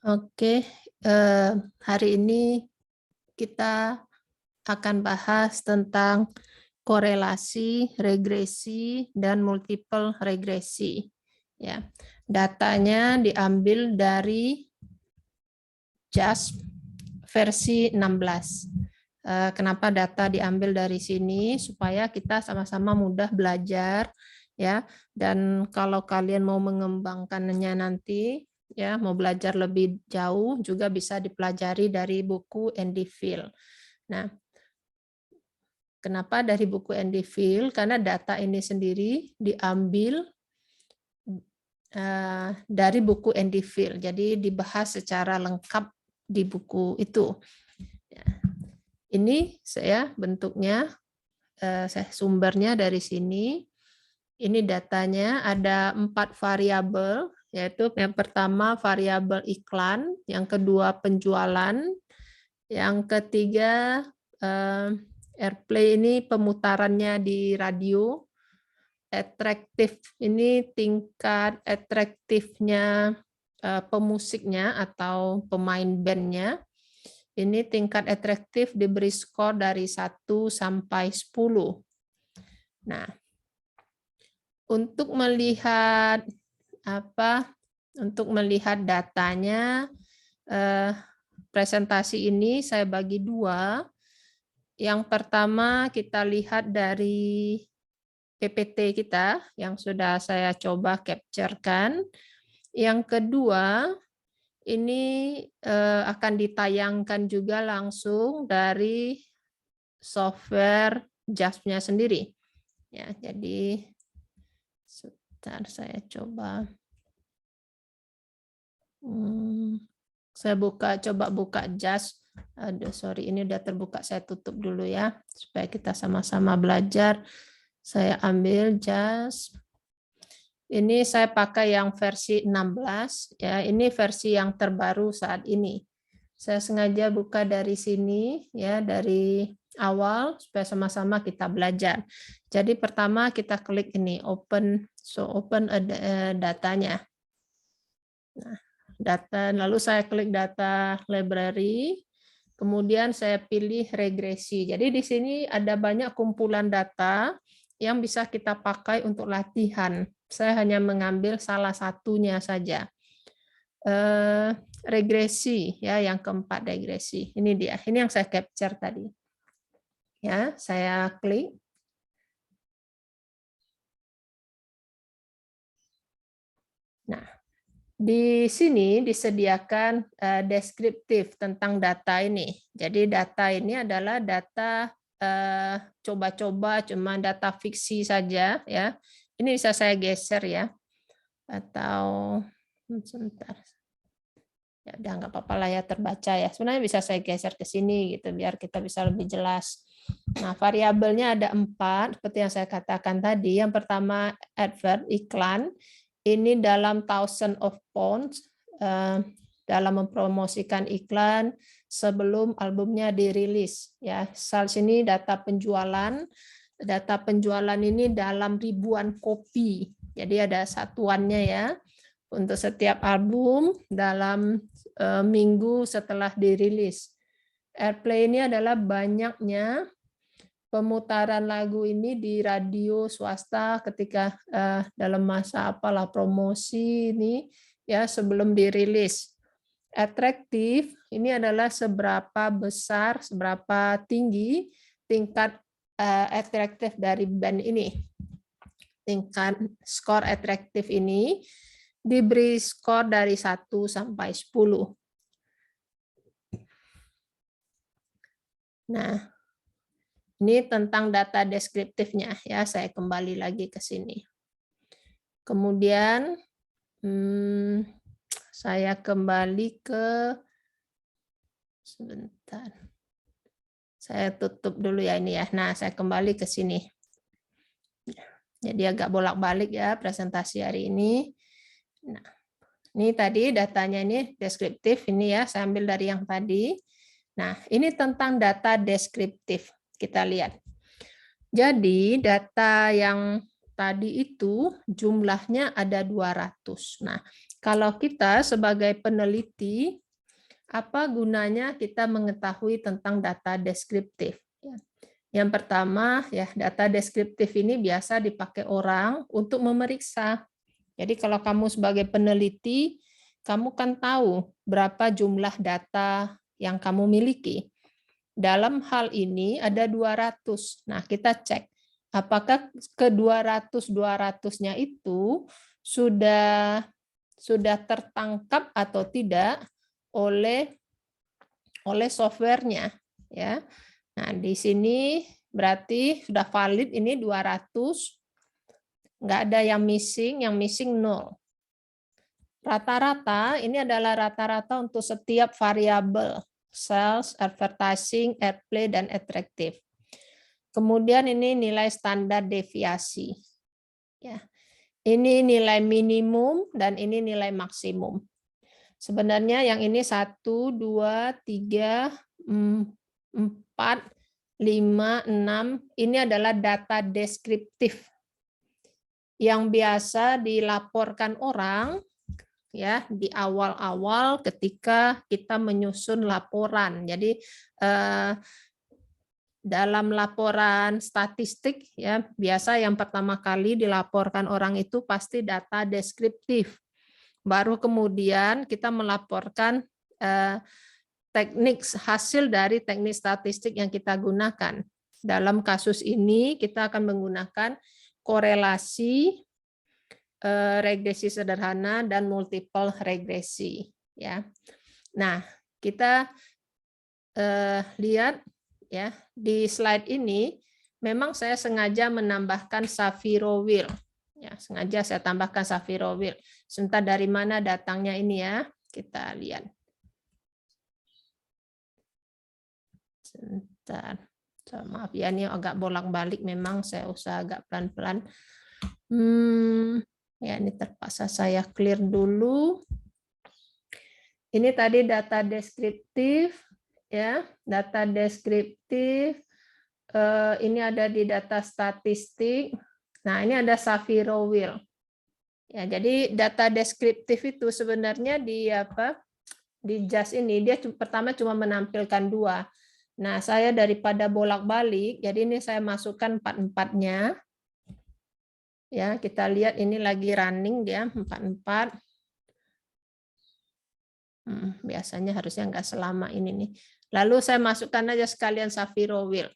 Oke, hari ini kita akan bahas tentang korelasi, regresi, dan multiple regresi. Ya, datanya diambil dari JASP versi 16. Kenapa data diambil dari sini? Supaya kita sama-sama mudah belajar, ya. Dan kalau kalian mau mengembangkannya nanti, ya, mau belajar lebih jauh juga bisa dipelajari dari buku Andy Field. Nah, kenapa dari buku Andy Field? Karena data ini sendiri diambil dari buku Andy Field. Jadi dibahas secara lengkap di buku itu. Ya. Ini saya bentuknya, saya sumbernya dari sini. Ini datanya ada 4 variabel, yaitu yang pertama variabel iklan, yang kedua penjualan, yang ketiga airplay ini pemutarannya di radio, atraktif ini tingkat atraktifnya pemusiknya atau pemain bandnya. Ini tingkat atraktif diberi skor dari 1 sampai 10. Nah, untuk melihat datanya, presentasi ini saya bagi 2. Yang pertama kita lihat dari PPT kita yang sudah saya coba capture-kan. Yang kedua, ini akan ditayangkan juga langsung dari software JASP-nya sendiri. Ya, jadi sebentar saya coba. Saya coba buka JASP. Aduh, sorry, ini udah terbuka. Saya tutup dulu ya, supaya kita sama-sama belajar. Saya ambil JASP. Ini saya pakai yang versi 16, ya. Ini versi yang terbaru saat ini. Saya sengaja buka dari sini, ya, dari awal supaya sama-sama kita belajar. Jadi pertama kita klik ini open, open datanya. Nah, data, lalu saya klik data library, kemudian saya pilih regresi. Jadi di sini ada banyak kumpulan data yang bisa kita pakai untuk latihan. Saya hanya mengambil salah satunya saja. Regresi, ya, yang keempat regresi. Ini dia. Ini yang saya capture tadi. Ya, saya klik. Nah, di sini disediakan deskriptif tentang data ini. Jadi data ini adalah data coba-coba, cuma data fiksi saja, ya. Ini bisa saya geser ya, atau sebentar. Ya udah nggak apa-apa lah ya, terbaca ya. Sebenarnya bisa saya geser ke sini gitu biar kita bisa lebih jelas. Nah, variabelnya ada 4 seperti yang saya katakan tadi. Yang pertama advert, iklan. Ini dalam thousand of pounds, dalam mempromosikan iklan sebelum albumnya dirilis. Ya, sini data penjualan. Data penjualan ini dalam ribuan kopi. Jadi ada satuannya ya. Untuk setiap album dalam minggu setelah dirilis. Airplay ini adalah banyaknya pemutaran lagu ini di radio swasta ketika dalam masa apalah promosi ini ya sebelum dirilis. Atraktif ini adalah seberapa besar, seberapa tinggi tingkat atraktif dari band ini. Tingkat skor atraktif ini diberi skor dari 1 sampai 10. Nah, ini tentang data deskriptifnya ya, saya kembali lagi ke sini. Kemudian saya kembali ke, sebentar. Saya tutup dulu ya ini ya. Nah, saya kembali ke sini. Jadi agak bolak-balik ya presentasi hari ini. Nah, ini tadi datanya ini deskriptif ini ya, saya ambil dari yang tadi. Nah, ini tentang data deskriptif. Kita lihat. Jadi data yang tadi itu jumlahnya ada 200. Nah, kalau kita sebagai peneliti, apa gunanya kita mengetahui tentang data deskriptif? Yang pertama, ya, data deskriptif ini biasa dipakai orang untuk memeriksa. Jadi kalau kamu sebagai peneliti, kamu kan tahu berapa jumlah data yang kamu miliki. Dalam hal ini ada 200. Nah, kita cek apakah ke 200-200-nya itu sudah tertangkap atau tidak oleh softwarenya, ya. Nah, di sini berarti sudah valid ini 200, nggak ada yang missing 0. Rata-rata ini adalah rata-rata untuk setiap variabel, sales, advertising, airplay, dan attractive. Kemudian ini nilai standar deviasi. Ya. Ini nilai minimum dan ini nilai maksimum. Sebenarnya yang ini 1, 2, 3, 4, 5, 6, ini adalah data deskriptif yang biasa dilaporkan orang, ya, di awal-awal ketika kita menyusun laporan. Jadi dalam laporan statistik, ya, biasa yang pertama kali dilaporkan orang itu pasti data deskriptif. Baru kemudian kita melaporkan teknik hasil dari teknik statistik yang kita gunakan. Dalam kasus ini kita akan menggunakan korelasi, regresi sederhana, dan multiple regresi. Ya. Nah, kita lihat, ya, di slide ini memang saya sengaja menambahkan Shapiro-Wilk. Ya, sengaja saya tambahkan Shapiro-Wilk. Sebentar, dari mana datangnya ini, ya? Kita lihat. Sebentar. Maaf ya, ini agak bolak-balik, memang saya usah agak pelan-pelan. Ya, ini terpaksa saya clear dulu. Ini tadi data deskriptif, ya, data deskriptif. Ini ada di data statistik. Nah, ini ada Shapiro-Wilk. Ya, jadi data deskriptif itu sebenarnya di JAS ini dia pertama cuma menampilkan 2. Nah, saya daripada bolak-balik, jadi ini saya masukkan 4-4-nya. Ya, kita lihat ini lagi running dia 4-4. Biasanya harusnya nggak selama ini nih. Lalu saya masukkan aja sekalian Shapiro-Wilk.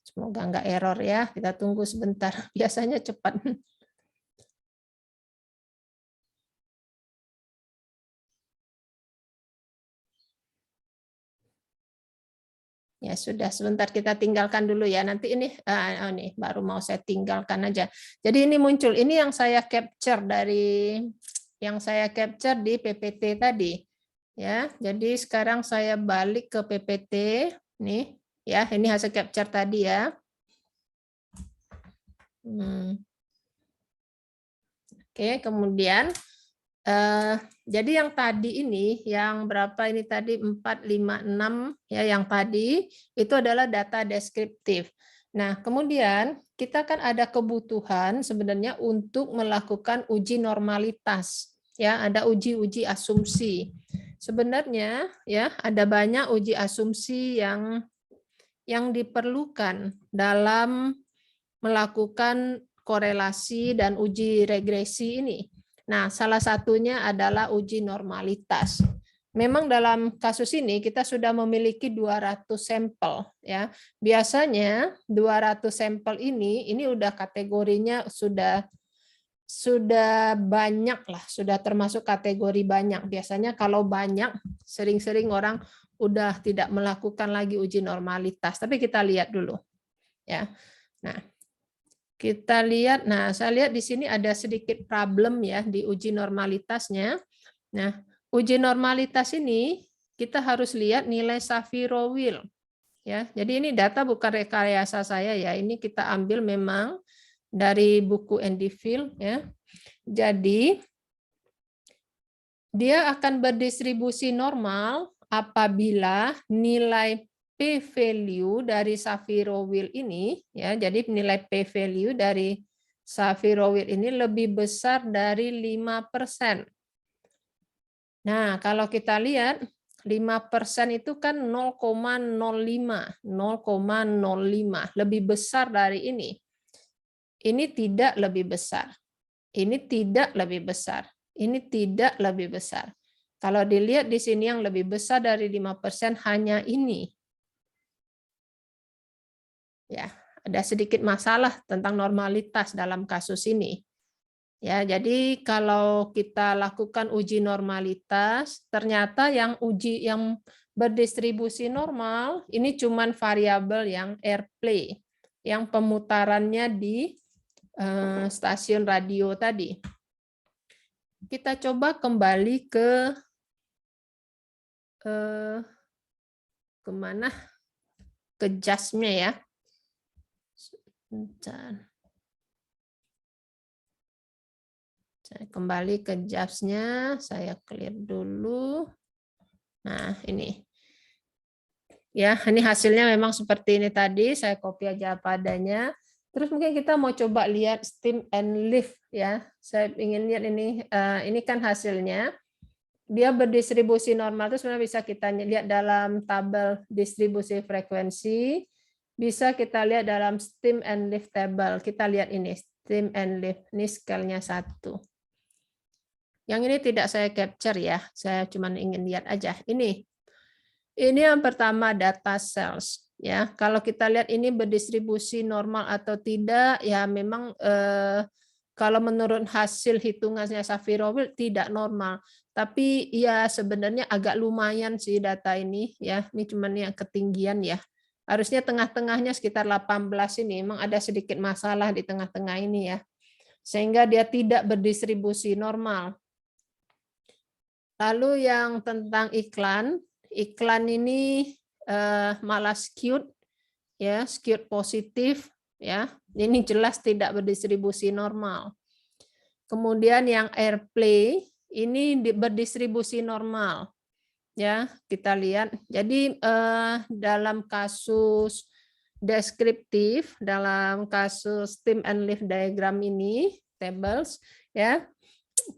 Semoga nggak error ya. Kita tunggu sebentar. Biasanya cepat. Ya sudah, sebentar kita tinggalkan dulu ya. Nanti ini, ini baru mau saya tinggalkan aja. Jadi ini muncul, ini yang saya capture di PPT tadi. Ya, jadi sekarang saya balik ke PPT nih, ya. Ini hasil capture tadi ya. Oke, kemudian jadi yang tadi ini, yang berapa ini tadi, 4, 5, 6, ya, yang tadi itu adalah data deskriptif. Nah, kemudian kita kan ada kebutuhan sebenarnya untuk melakukan uji normalitas, ya, ada uji asumsi. Sebenarnya, ya, ada banyak uji asumsi yang diperlukan dalam melakukan korelasi dan uji regresi ini. Nah, salah satunya adalah uji normalitas. Memang dalam kasus ini kita sudah memiliki 200 sampel, ya. Biasanya 200 sampel ini udah kategorinya sudah banyak lah, sudah termasuk kategori banyak. Biasanya kalau banyak, sering-sering orang udah tidak melakukan lagi uji normalitas. Tapi kita lihat dulu, ya. Nah, kita lihat, nah saya lihat di sini ada sedikit problem ya di uji normalitasnya. Nah, uji normalitas ini kita harus lihat nilai Shapiro-Wilk. Ya, jadi ini data bukan rekayasa saya ya, ini kita ambil memang dari buku Andy Field ya. Jadi dia akan berdistribusi normal apabila nilai P p-value dari Sapiro-Wheel ini, ya, jadi nilai p-value dari Sapiro-Wheel ini lebih besar dari 5%. Nah, kalau kita lihat 5% itu kan 0,05, 0,05, lebih besar dari ini. Ini tidak lebih besar. Ini tidak lebih besar. Ini tidak lebih besar. Kalau dilihat di sini yang lebih besar dari 5% hanya ini. Ya, ada sedikit masalah tentang normalitas dalam kasus ini. Ya, jadi kalau kita lakukan uji normalitas, ternyata yang berdistribusi normal ini cuman variabel yang airplay, yang pemutarannya di stasiun radio tadi. Kita coba kembali ke kemana? Ke JAS-nya ya. Saya kembali ke JAS-nya, saya clear dulu. Nah, ini. Ya, ini hasilnya memang seperti ini tadi, saya copy aja apa adanya. Terus mungkin kita mau coba lihat steam and lift ya. Saya ingin lihat ini kan hasilnya. Dia berdistribusi normal itu sebenarnya bisa kita lihat dalam tabel distribusi frekuensi. Bisa kita lihat dalam steam and lift table. Kita lihat ini, steam and lift. Ini scale-nya 1. Yang ini tidak saya capture ya. Saya cuma ingin lihat aja. Ini yang pertama data cells ya. Kalau kita lihat ini berdistribusi normal atau tidak ya memang kalau menurut hasil hitungannya Sapiro-Wheel tidak normal. Tapi ya sebenarnya agak lumayan sih data ini ya. Ini cuma yang ketinggian ya. Harusnya tengah-tengahnya sekitar 18 ini. Memang ada sedikit masalah di tengah-tengah ini ya. Sehingga dia tidak berdistribusi normal. Lalu yang tentang iklan ini malah skewed ya, skewed positif ya. Ini jelas tidak berdistribusi normal. Kemudian yang airplay ini berdistribusi normal. Ya, kita lihat. Jadi dalam kasus deskriptif, dalam kasus steam and lift diagram ini, tables ya,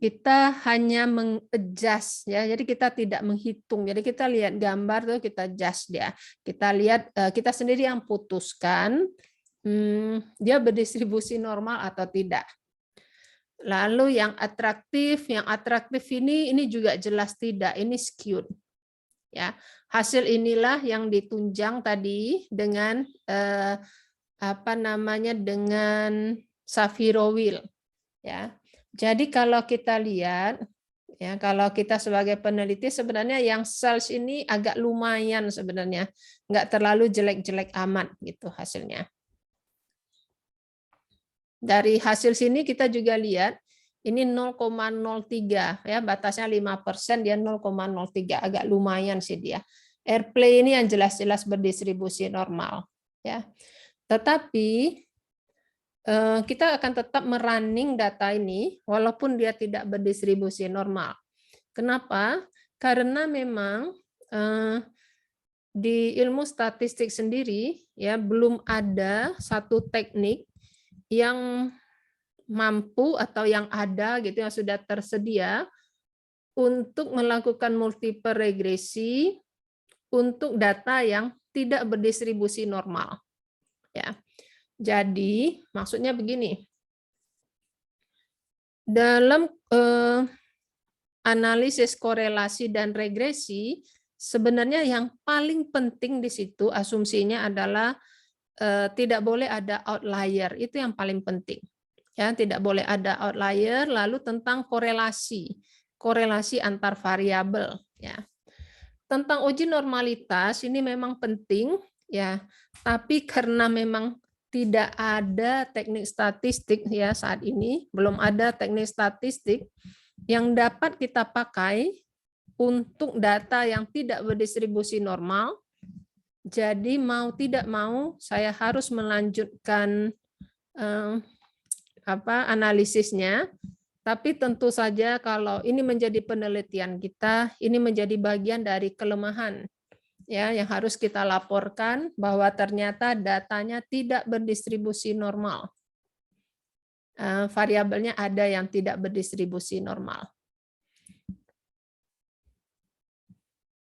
kita hanya mengadjust ya, jadi kita tidak menghitung. Jadi kita lihat gambar tuh kita adjust dia. Kita lihat kita sendiri yang putuskan dia berdistribusi normal atau tidak. Lalu yang atraktif ini juga jelas tidak, ini skewed. Ya, hasil inilah yang ditunjang tadi dengan dengan Sapiro-Wheel ya. Jadi kalau kita lihat, ya kalau kita sebagai peneliti sebenarnya yang cells ini agak lumayan sebenarnya, nggak terlalu jelek-jelek amat gitu hasilnya. Dari hasil sini kita juga lihat ini 0,03 ya, batasnya 5%, dia 0,03, agak lumayan sih dia. Airplay ini yang jelas-jelas berdistribusi normal ya. Tetapi kita akan tetap merunning data ini walaupun dia tidak berdistribusi normal. Kenapa? Karena memang di ilmu statistik sendiri ya belum ada satu teknik yang mampu atau yang ada gitu yang sudah tersedia untuk melakukan multiple regresi untuk data yang tidak berdistribusi normal. Ya. Jadi, maksudnya begini. Dalam analisis korelasi dan regresi, sebenarnya yang paling penting di situ asumsinya adalah tidak boleh ada outlier. Itu yang paling penting. Ya, tidak boleh ada outlier. Lalu tentang korelasi antar variabel. Ya. Tentang uji normalitas ini memang penting, ya. Tapi karena memang tidak ada teknik statistik ya saat ini, belum ada teknik statistik yang dapat kita pakai untuk data yang tidak berdistribusi normal. Jadi mau tidak mau saya harus melanjutkan analisisnya. Tapi tentu saja kalau ini menjadi penelitian kita, ini menjadi bagian dari kelemahan ya yang harus kita laporkan bahwa ternyata datanya tidak berdistribusi normal. Variabelnya ada yang tidak berdistribusi normal.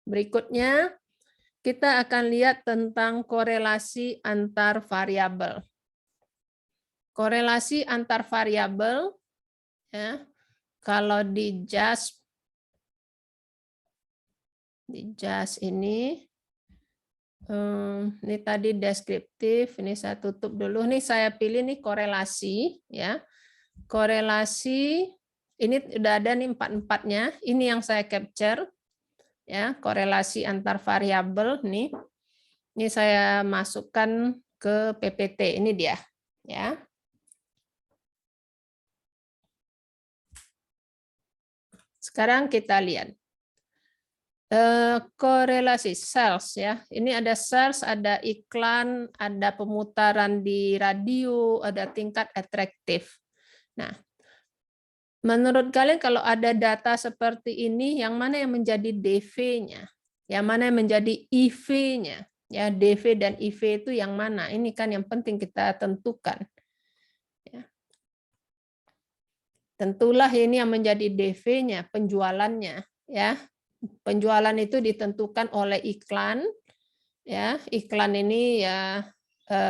Berikutnya kita akan lihat tentang korelasi antar variabel. Korelasi antar variabel, ya, kalau di JASP ini tadi deskriptif, ini saya tutup dulu. Nih saya pilih nih korelasi, ya. Korelasi ini udah ada nih 4-4-nya. Ini yang saya capture, ya, korelasi antar variabel nih. Ini saya masukkan ke PPT. Ini dia, ya. Sekarang kita lihat. Korelasi sales, ya. Ini ada sales, ada iklan, ada pemutaran di radio, ada tingkat atraktif. Nah, menurut kalian kalau ada data seperti ini, yang mana yang menjadi DV-nya? Yang mana yang menjadi IV-nya? Ya, DV dan IV itu yang mana? Ini kan yang penting kita tentukan. Ya. Tentulah ini yang menjadi DV-nya, penjualannya, ya. Penjualan itu ditentukan oleh iklan, ya. Iklan ini ya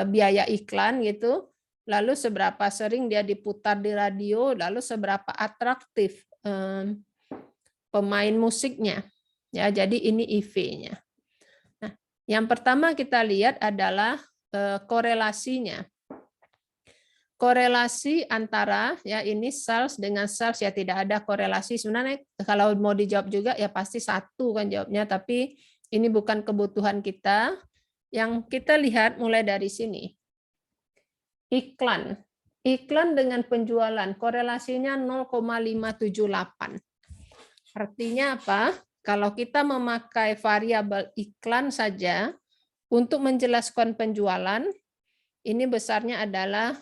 biaya iklan gitu. Lalu seberapa sering dia diputar di radio, lalu seberapa atraktif pemain musiknya. Ya, jadi ini IV-nya. Nah, yang pertama kita lihat adalah korelasinya. Korelasi antara ya ini sales dengan sales, ya tidak ada korelasi sebenarnya. Kalau mau dijawab juga ya pasti satu kan jawabnya, tapi ini bukan kebutuhan kita. Yang kita lihat mulai dari sini. Iklan dengan penjualan korelasinya 0,578. Artinya apa? Kalau kita memakai variabel iklan saja untuk menjelaskan penjualan, ini besarnya adalah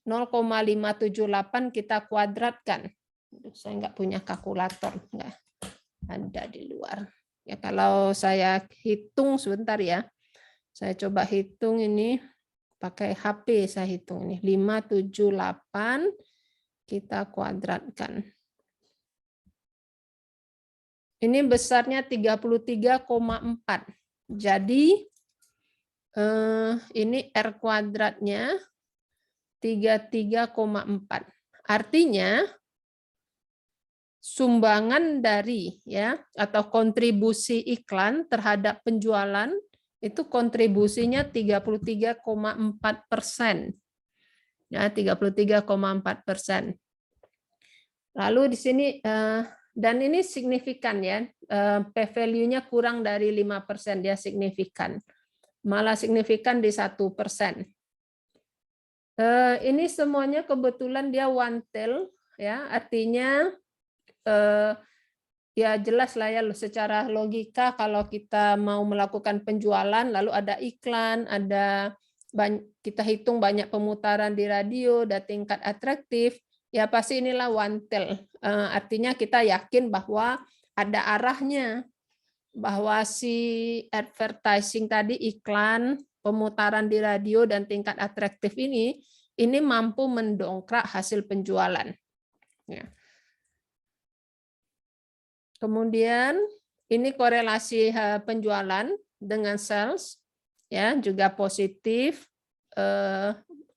0,578 kita kuadratkan. Saya nggak punya kalkulator, nggak ada di luar. Ya kalau saya hitung sebentar ya, saya coba hitung ini pakai HP, saya hitung ini 578 kita kuadratkan. Ini besarnya 33,4. Jadi ini R kuadratnya 33,4. Artinya sumbangan dari ya atau kontribusi iklan terhadap penjualan itu kontribusinya 33,4%. Ya, 33,4%. Lalu di sini dan ini signifikan ya, p-value-nya kurang dari 5%, dia signifikan. Malah signifikan di 1%. Ini semuanya kebetulan dia one tail, ya artinya ya jelas lah ya secara logika kalau kita mau melakukan penjualan lalu ada iklan, ada kita hitung banyak pemutaran di radio, ada tingkat atraktif, ya pasti inilah one tail. Artinya kita yakin bahwa ada arahnya, bahwa si advertising tadi iklan, pemutaran di radio dan tingkat atraktif ini mampu mendongkrak hasil penjualan. Ya. Kemudian ini korelasi penjualan dengan sales, ya juga positif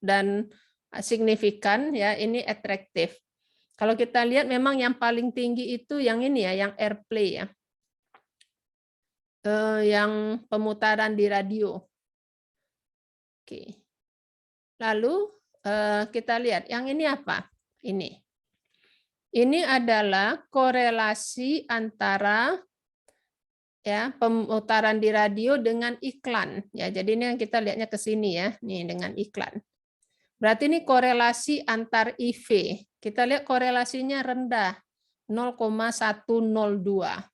dan signifikan, ya ini atraktif. Kalau kita lihat memang yang paling tinggi itu yang ini ya, yang airplay ya, yang pemutaran di radio. Oke. Lalu kita lihat yang ini apa? Ini adalah korelasi antara ya pemutaran di radio dengan iklan. Ya, jadi ini yang kita lihatnya ke sini ya, nih dengan iklan. Berarti ini korelasi antar IV. Kita lihat korelasinya rendah, 0,102.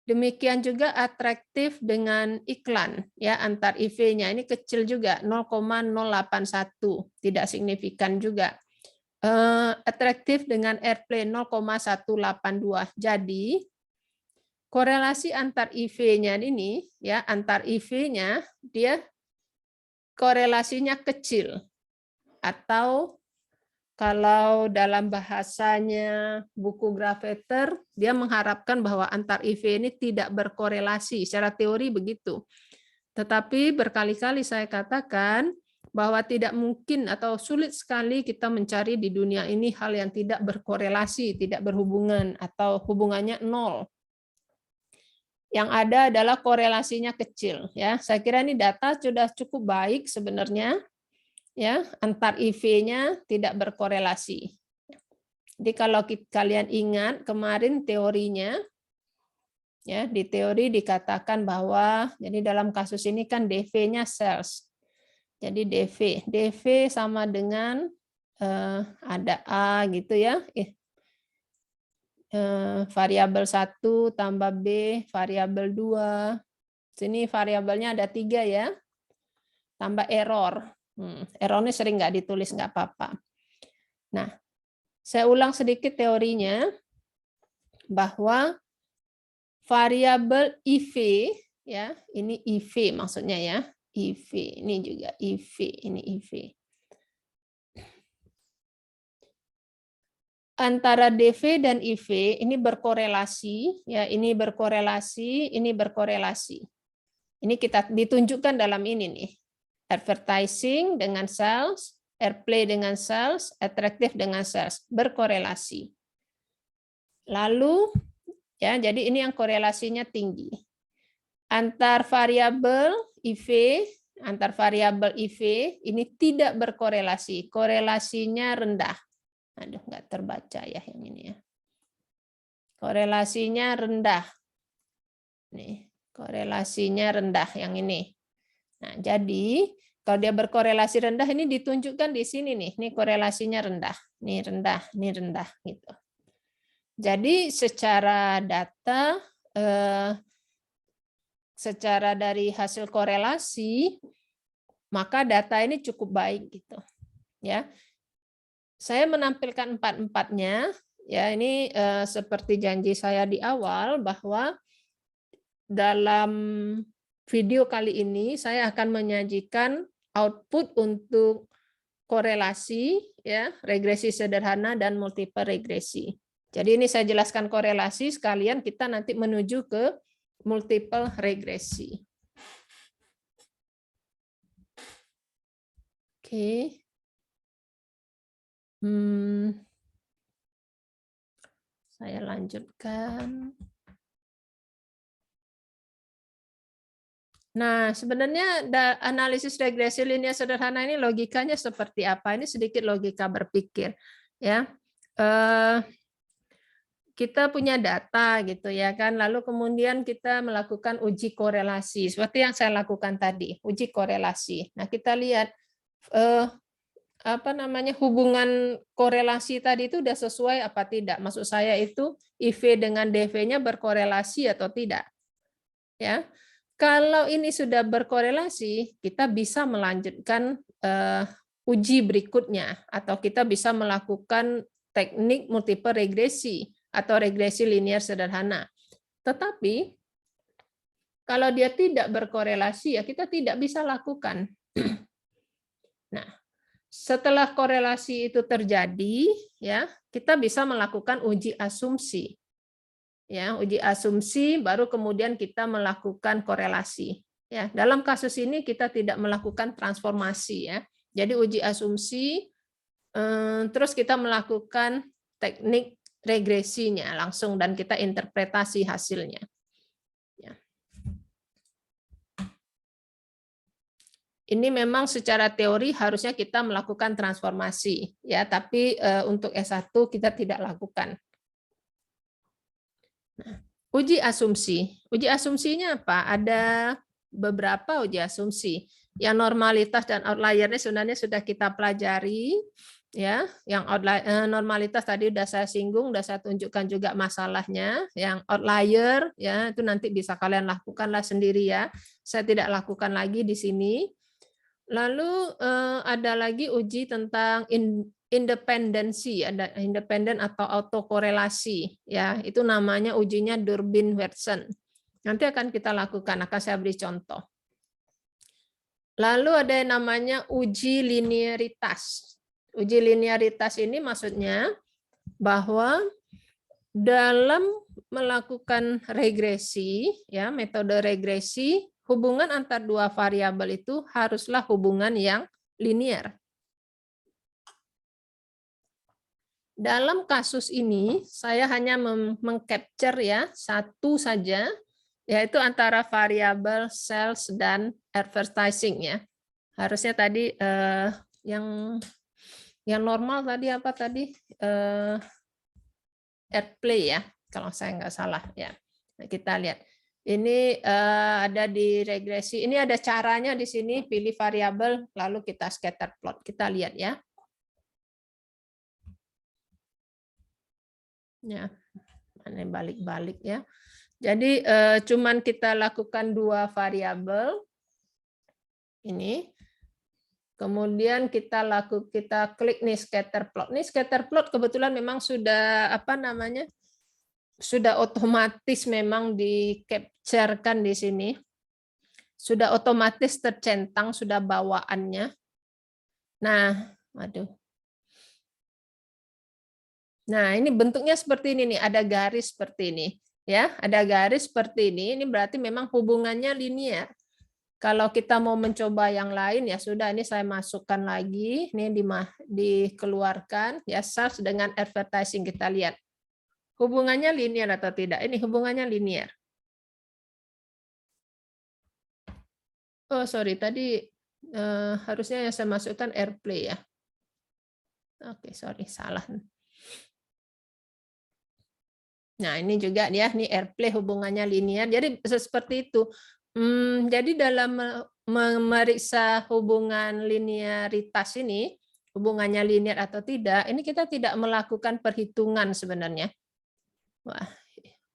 Demikian juga atraktif dengan iklan, ya antar IV-nya ini kecil juga 0,081, tidak signifikan juga. Atraktif dengan airplay 0,182. Jadi korelasi antar IV-nya ini, ya, antar IV-nya dia korelasinya kecil, atau kalau dalam bahasanya buku Grafeter, dia mengharapkan bahwa antar IV ini tidak berkorelasi, secara teori begitu. Tetapi berkali-kali saya katakan bahwa tidak mungkin atau sulit sekali kita mencari di dunia ini hal yang tidak berkorelasi, tidak berhubungan, atau hubungannya nol. Yang ada adalah korelasinya kecil. Ya, saya kira ini data sudah cukup baik sebenarnya. Ya, antar IV-nya tidak berkorelasi. Jadi kalau kalian ingat kemarin teorinya, ya, di teori dikatakan bahwa jadi dalam kasus ini kan DV-nya cells. Jadi DV sama dengan ada A gitu ya. Variabel 1 tambah B, variabel 2. Sini variabelnya ada 3 ya. Tambah error. Errornya sering nggak ditulis, nggak apa-apa. Nah, saya ulang sedikit teorinya, bahwa variabel IV, ya, ini IV maksudnya ya, IV, ini juga IV, ini IV. Antara DV dan IV ini berkorelasi, ya, ini berkorelasi, ini berkorelasi. Ini kita ditunjukkan dalam ini nih. Advertising dengan sales, airplay dengan sales, attractive dengan sales, berkorelasi. Lalu, ya, jadi ini yang korelasinya tinggi. Antar variabel IV ini tidak berkorelasi, korelasinya rendah. Aduh, nggak terbaca ya yang ini ya. Korelasinya rendah. Nih, korelasinya rendah yang ini. Nah, jadi kalau dia berkorelasi rendah ini ditunjukkan di sini nih. Ini korelasinya rendah. Ini rendah, ini rendah gitu. Jadi secara data secara dari hasil korelasi maka data ini cukup baik gitu. Ya. Saya menampilkan empat-empatnya, ya, ini seperti janji saya di awal bahwa dalam video kali ini saya akan menyajikan output untuk korelasi, ya, regresi sederhana dan multiple regresi. Jadi ini saya jelaskan korelasi sekalian kita nanti menuju ke multiple regresi. Oke. Saya lanjutkan. Nah, sebenarnya analisis regresi linear sederhana ini logikanya seperti apa? Ini sedikit logika berpikir, ya. Kita punya data gitu ya kan, lalu kemudian kita melakukan uji korelasi seperti yang saya lakukan tadi, uji korelasi. Nah, kita lihat hubungan korelasi tadi itu sudah sesuai apa tidak? Maksud saya itu IV dengan DV-nya berkorelasi atau tidak? Ya. Kalau ini sudah berkorelasi, kita bisa melanjutkan uji berikutnya atau kita bisa melakukan teknik multiple regresi atau regresi linear sederhana. Tetapi kalau dia tidak berkorelasi ya kita tidak bisa lakukan. Nah, setelah korelasi itu terjadi, ya, kita bisa melakukan uji asumsi. Ya, uji asumsi baru kemudian kita melakukan korelasi. Ya, dalam kasus ini kita tidak melakukan transformasi ya. Jadi uji asumsi terus kita melakukan teknik regresinya langsung dan kita interpretasi hasilnya. Ya. Ini memang secara teori harusnya kita melakukan transformasi ya, tapi untuk S1 kita tidak lakukan. Nah, uji asumsi. Uji asumsinya apa? Ada beberapa uji asumsi. Yang normalitas dan outlier-nya sebenarnya sudah kita pelajari. Ya, yang normalitas tadi sudah saya singgung, sudah saya tunjukkan juga masalahnya. Yang outlier ya itu nanti bisa kalian lakukanlah sendiri ya. Saya tidak lakukan lagi di sini. Lalu ada lagi uji tentang independensi, ada independen atau autokorelasi, ya itu namanya ujinya Durbin-Watson. Nanti akan kita lakukan, akan saya beri contoh. Lalu ada yang namanya uji linearitas. Uji linearitas ini maksudnya bahwa dalam melakukan regresi, ya metode regresi, hubungan antar dua variabel itu haruslah hubungan yang linear. Dalam kasus ini, saya hanya mengcapture ya satu saja, yaitu antara variabel sales dan advertising ya. Harusnya tadi yang normal tadi apa tadi AirPlay ya, kalau saya nggak salah ya. Nah, kita lihat. Ini ada di regresi. Ini ada caranya di sini, pilih variabel lalu kita scatter plot. Kita lihat ya. Ya, mana balik-balik ya. Jadi cuman kita lakukan dua variabel ini. Kemudian kita klik nih scatter plot. Nih scatter plot kebetulan memang sudah apa namanya? Sudah otomatis memang di-capture-kan di sini. Sudah otomatis tercentang, sudah bawaannya. Nah, waduh. Nah, ini bentuknya seperti ini nih, ada garis seperti ini. Ya, ada garis seperti ini berarti memang hubungannya linear. Kalau kita mau mencoba yang lain ya sudah, ini saya masukkan lagi, ini dikeluarkan ya sales dengan advertising, kita lihat. Hubungannya linear atau tidak? Ini hubungannya linear. Oh, sorry, tadi harusnya yang saya masukkan AirPlay ya. Oke, sorry, salah. Nah, ini juga ya, ini AirPlay hubungannya linear. Jadi seperti itu. Jadi dalam memeriksa hubungan linearitas ini, hubungannya linear atau tidak, ini kita tidak melakukan perhitungan sebenarnya. Wah.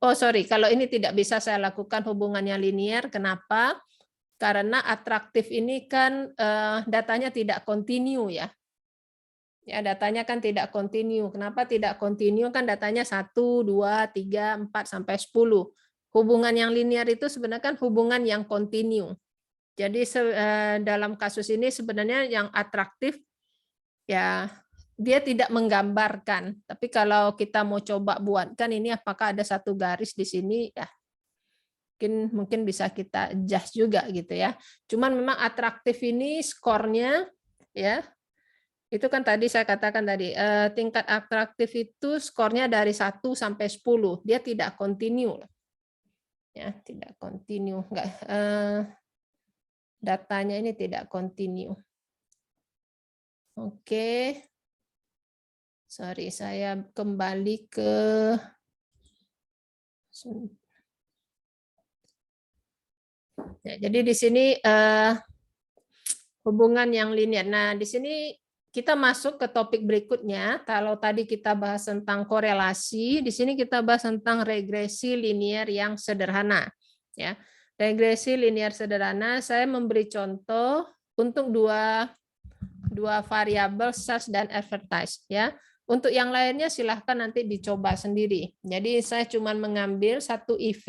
Oh, sorry, kalau ini tidak bisa saya lakukan hubungannya linear. Kenapa? Karena atraktif ini kan datanya tidak kontinu ya. Ya, datanya kan tidak kontinu. Kenapa tidak kontinu? Kan datanya 1, 2, 3, 4, sampai 10. Hubungan yang linear itu sebenarnya kan hubungan yang kontinu. Jadi dalam kasus ini sebenarnya yang atraktif ya dia tidak menggambarkan. Tapi kalau kita mau coba buatkan ini apakah ada satu garis di sini ya mungkin bisa kita adjust juga gitu ya. Cuman memang atraktif ini skornya ya itu kan tadi saya katakan tadi tingkat atraktif itu skornya dari 1 sampai 10. Dia tidak kontinu. Ya, tidak kontinu, enggak datanya ini tidak kontinu. Oke. Sorry, saya kembali ke ya, jadi di sini hubungan yang linear. Nah, di sini kita masuk ke topik berikutnya. Kalau tadi kita bahas tentang korelasi, di sini kita bahas tentang regresi linear yang sederhana. Ya, regresi linear sederhana. Saya memberi contoh untuk dua variabel sales dan advertise. Ya, untuk yang lainnya silahkan nanti dicoba sendiri. Jadi saya cuma mengambil satu IV,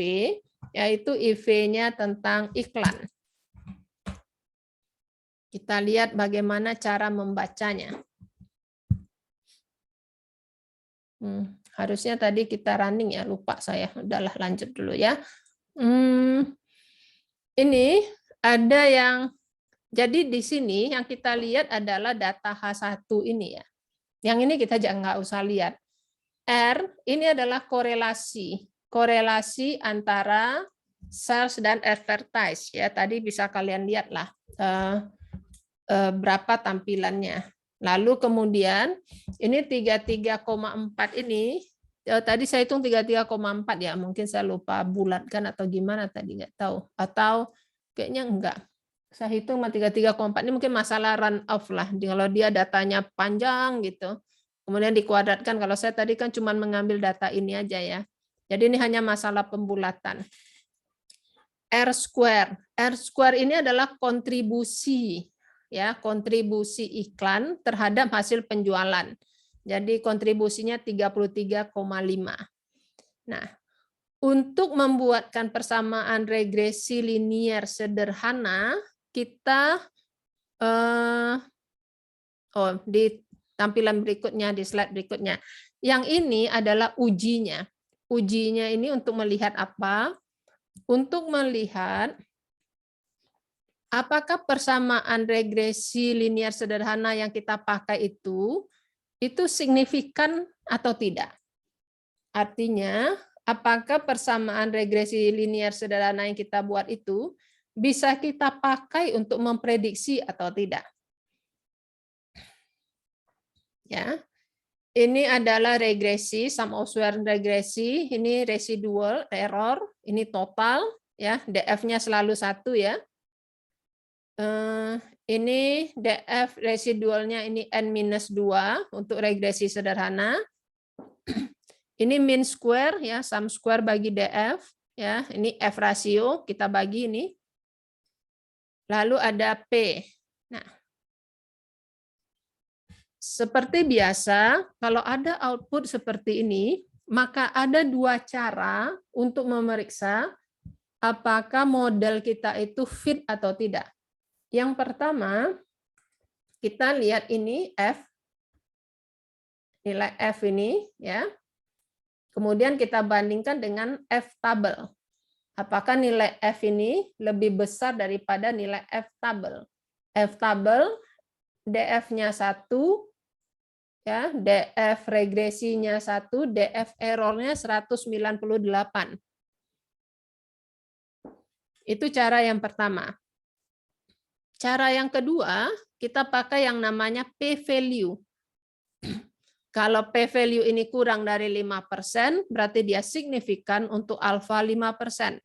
yaitu IV-nya tentang iklan. Kita lihat bagaimana cara membacanya. Harusnya tadi kita running ya, lupa saya. Udahlah lanjut dulu ya. Ini ada yang, jadi di sini yang kita lihat adalah data H1 ini ya. Yang ini kita jangan nggak usah lihat. R ini adalah korelasi. Korelasi antara sales dan advertise. Ya, tadi bisa kalian lihat lah. Berapa tampilannya. Lalu kemudian ini 33,4 ini tadi saya hitung 33,4 ya, mungkin saya lupa bulatkan atau gimana tadi nggak tahu, atau kayaknya enggak. Saya hitung 33,4 ini mungkin masalah run off lah. Kalau dia datanya panjang gitu. Kemudian dikuadratkan, kalau saya tadi kan cuma mengambil data ini aja ya. Jadi ini hanya masalah pembulatan. R square. R square ini adalah kontribusi ya kontribusi iklan terhadap hasil penjualan. Jadi kontribusinya 33,5. Nah, untuk membuatkan persamaan regresi linier sederhana, kita di tampilan berikutnya, di slide berikutnya. Yang ini adalah ujinya. Ujinya ini untuk melihat apa? Untuk melihat apakah persamaan regresi linier sederhana yang kita pakai itu signifikan atau tidak. Artinya, apakah persamaan regresi linier sederhana yang kita buat itu bisa kita pakai untuk memprediksi atau tidak. Ya, ini adalah regresi, sum of square regresi, ini residual error, ini total, ya, DF-nya selalu 1 ya. Ini DF residualnya ini N-2 untuk regresi sederhana. Ini mean square ya, sum square bagi DF ya, ini F rasio kita bagi ini. Lalu ada P. Nah, seperti biasa, kalau ada output seperti ini, maka ada dua cara untuk memeriksa apakah model kita itu fit atau tidak. Yang pertama, kita lihat ini F, nilai F ini, ya. Kemudian kita bandingkan dengan F tabel. Apakah nilai F ini lebih besar daripada nilai F tabel? F tabel, DF-nya 1, ya, DF regresinya 1, DF errornya 198. Itu cara yang pertama. Cara yang kedua, kita pakai yang namanya p-value. Kalau p-value ini kurang dari 5%, berarti dia signifikan untuk alfa 5%.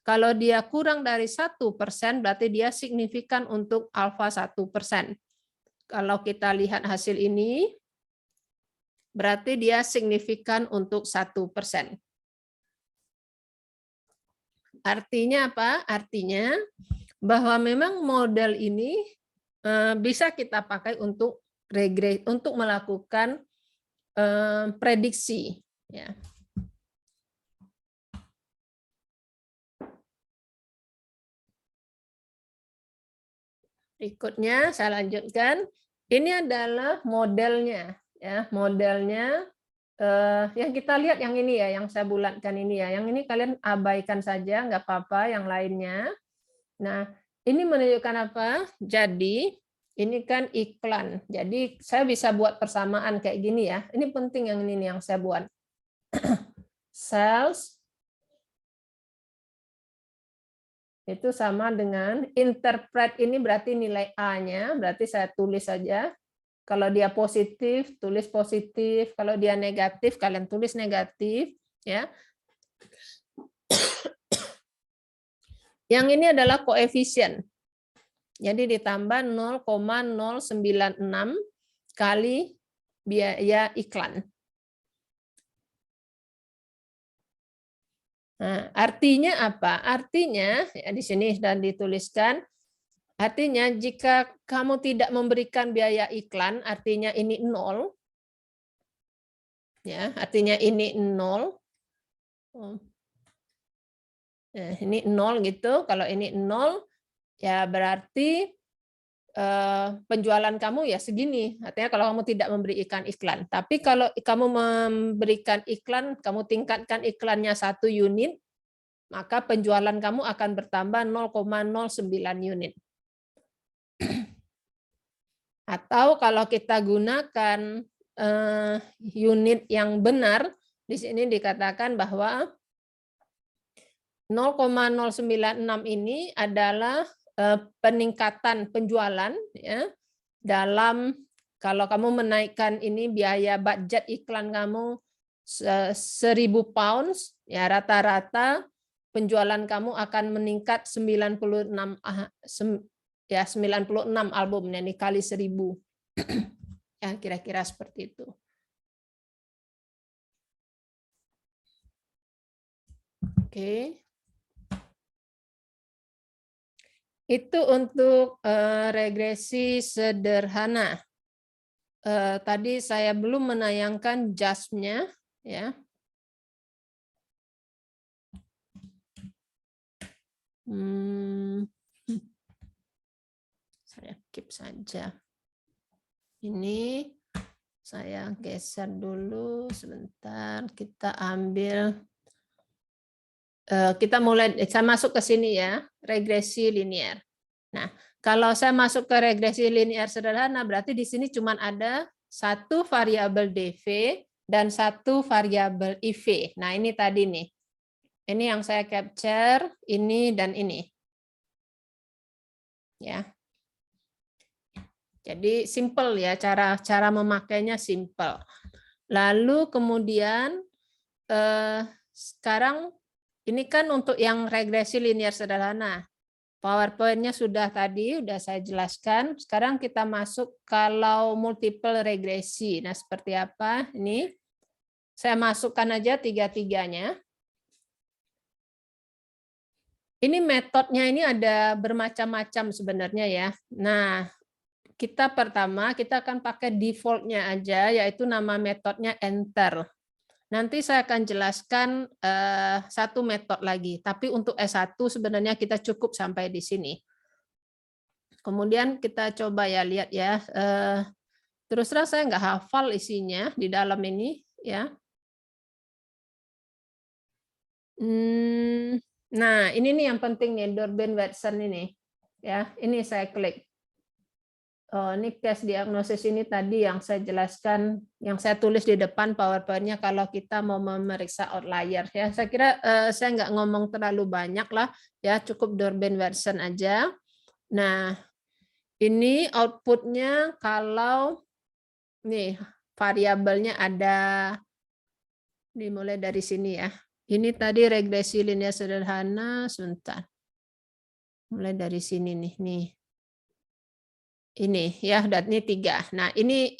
Kalau dia kurang dari 1%, berarti dia signifikan untuk alfa 1%. Kalau kita lihat hasil ini, berarti dia signifikan untuk 1%. Artinya apa? Artinya bahwa memang model ini bisa kita pakai untuk untuk melakukan prediksi. Ya. Berikutnya saya lanjutkan. Ini adalah modelnya, ya modelnya. Yang kita lihat yang ini ya, yang saya bulatkan ini ya. Yang ini kalian abaikan saja, nggak apa-apa. Yang lainnya. Nah, ini menunjukkan apa? Jadi ini kan iklan. Jadi saya bisa buat persamaan kayak gini ya. Ini penting yang ini yang saya buat. Sales itu sama dengan interpret, ini berarti nilai A-nya, berarti saya tulis saja. Kalau dia positif, tulis positif. Kalau dia negatif, kalian tulis negatif. Ya. Yang ini adalah koefisien. Jadi ditambah 0,096 kali biaya iklan. Nah, artinya apa? Artinya, ya di sini sudah dituliskan, artinya jika kamu tidak memberikan biaya iklan, artinya ini 0. Ya, artinya ini 0. Nah, ini 0 gitu. Kalau ini 0, ya berarti penjualan kamu ya segini. Artinya kalau kamu tidak memberikan iklan. Tapi kalau kamu memberikan iklan, kamu tingkatkan iklannya 1 unit, maka penjualan kamu akan bertambah 0,09 unit. Atau kalau kita gunakan unit yang benar, di sini dikatakan bahwa 0,096 ini adalah peningkatan penjualan ya dalam, kalau kamu menaikkan ini biaya budget iklan kamu 1.000 pounds ya, rata-rata penjualan kamu akan meningkat 96 ya 96 album ini kali 1.000 ya, kira-kira seperti itu. Oke. Itu untuk regresi sederhana. Tadi saya belum menayangkan JASP-nya, ya. Saya keep saja. Ini saya geser dulu sebentar. Kita ambil. Kita mulai. Saya masuk ke sini ya, regresi linear. Nah, kalau saya masuk ke regresi linear sederhana, berarti di sini cuma ada satu variabel DV dan satu variabel IV. Nah, ini tadi nih. Ini yang saya capture, ini dan ini. Ya. Jadi simple ya, cara memakainya simple. Lalu kemudian sekarang ini kan untuk yang regresi linear sederhana. PowerPoint-nya sudah saya jelaskan. Sekarang kita masuk kalau multiple regresi. Nah, seperti apa? Ini saya masukkan aja tiga-tiganya. Ini metodenya ini ada bermacam-macam sebenarnya ya. Nah, kita akan pakai default-nya aja, yaitu nama metodenya enter. Nanti saya akan jelaskan satu metode lagi, tapi untuk S1 sebenarnya kita cukup sampai di sini. Kemudian kita coba ya lihat ya. Terus terang saya nggak hafal isinya di dalam ini ya. Nah ini nih yang penting nih, Durbin-Watson ini. Ya, ini saya klik. Oh, ini case diagnosis ini tadi yang saya jelaskan, yang saya tulis di depan PowerPoint-nya kalau kita mau memeriksa outlier ya. Saya kira saya nggak ngomong terlalu banyak lah ya, cukup Durbin-Watson aja. Nah, ini output-nya kalau nih variabelnya ada, dimulai dari sini ya. Ini tadi regresi linear sederhana, sebentar. Mulai dari sini nih. Ini ya, dan ini 3. Nah, ini